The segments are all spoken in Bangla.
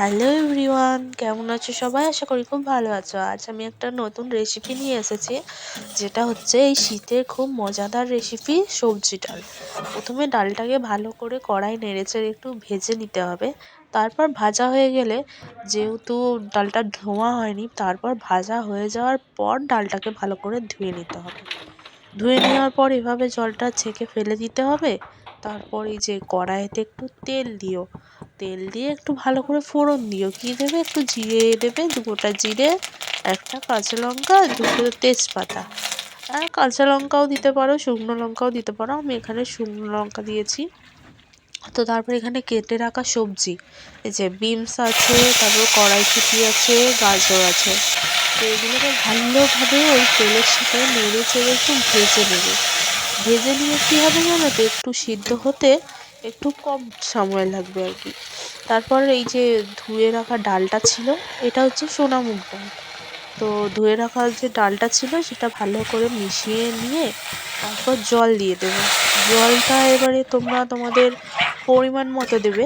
হ্যালো এভরিওয়ান, কেমন আছো সবাই? আশা করি খুব ভালো আছো। আজ আমি একটা নতুন রেসিপি নিয়ে এসেছি, যেটা হচ্ছে এই শীতের খুব মজাদার রেসিপি, সবজি ডাল। প্রথমে ডালটাকে ভালো করে কড়াই নেড়েচেড়ে একটু ভেজে নিতে হবে। তারপর ভাজা হয়ে গেলে, যেহেতু ডালটা ধোয়া হয়নি, তারপর ভাজা হয়ে যাওয়ার পর ডালটাকে ভালো করে ধুয়ে নিতে হবে। ধুয়ে নেওয়ার পর এভাবে জলটা ছেঁকে ফেলে দিতে হবে। তারপর এই যে কড়াইতে একটু তেল দিও, তেল দিয়ে একটু ভালো করে ফোড়ন দিও। কি দেবে? একটু জিরে দেবে, দু গোটা জিরে, একটা কাঁচা লঙ্কা, দুটো তেজপাতা। আর কাঁচা লঙ্কাও দিতে পারো, শুকনো লঙ্কাও দিতে পারো। আমি এখানে শুকনো লঙ্কা দিয়েছি। তো তারপর এখানে কেটে রাখা সবজি, এই যে বিনস আছে, তারপর কড়াইশুঁটি আছে, গাজর আছে। তো এগুলোকে ভালোভাবে ওই তেলের সাথে নেড়ে চেড়ে একটু ভেজে নেবে। ভেজে নিয়ে কী হবে জানো তো, একটু সিদ্ধ হতে একটু কম সময় লাগবে আর কি। তারপর এই যে ধুয়ে রাখা ডালটা ছিল, এটা হচ্ছে সোনামুগ ডাল। তো ধুয়ে রাখা যে ডালটা ছিল সেটা ভালো করে মিশিয়ে নিয়ে তারপর জল দিয়ে দেবে। জলটা এবারে তোমরা তোমাদের পরিমাণ মতো দেবে।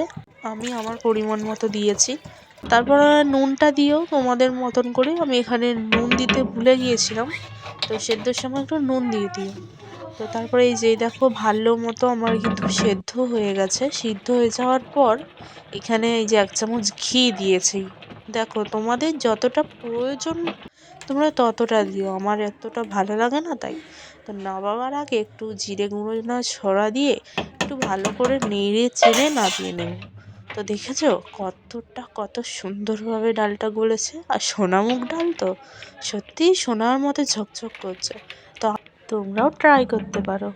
আমি আমার পরিমাণ মতো দিয়েছি। তারপর নুনটা দিও তোমাদের মতন করে। আমি এখানে নুন দিতে ভুলে গিয়েছিলাম, তো সেদ্ধর সময় একটু নুন দিয়ে দিও। তো তারপরে এই যে দেখো, ভালো মতো আমার কিন্তু সেদ্ধ হয়ে গেছে। সিদ্ধ হয়ে যাওয়ার পর এখানে এই যে 1 চামচ ঘি দিয়েছি। দেখো, তোমাদের যতটা প্রয়োজন তোমরা ততটা দিও। আমার এতটা ভালো লাগে না তাই। তো নামাবার আগে একটু জিরে গুঁড়ো না ছড়া দিয়ে একটু ভালো করে নেড়ে চেড়ে নামিয়ে নেব। তো দেখেছো কত সুন্দরভাবে ডালটা গলেছে। আর সোনামুগ ডাল তো সত্যিই সোনার মতো ঝকঝক করছে। তো তোমরাও ট্রাই করতে পারো।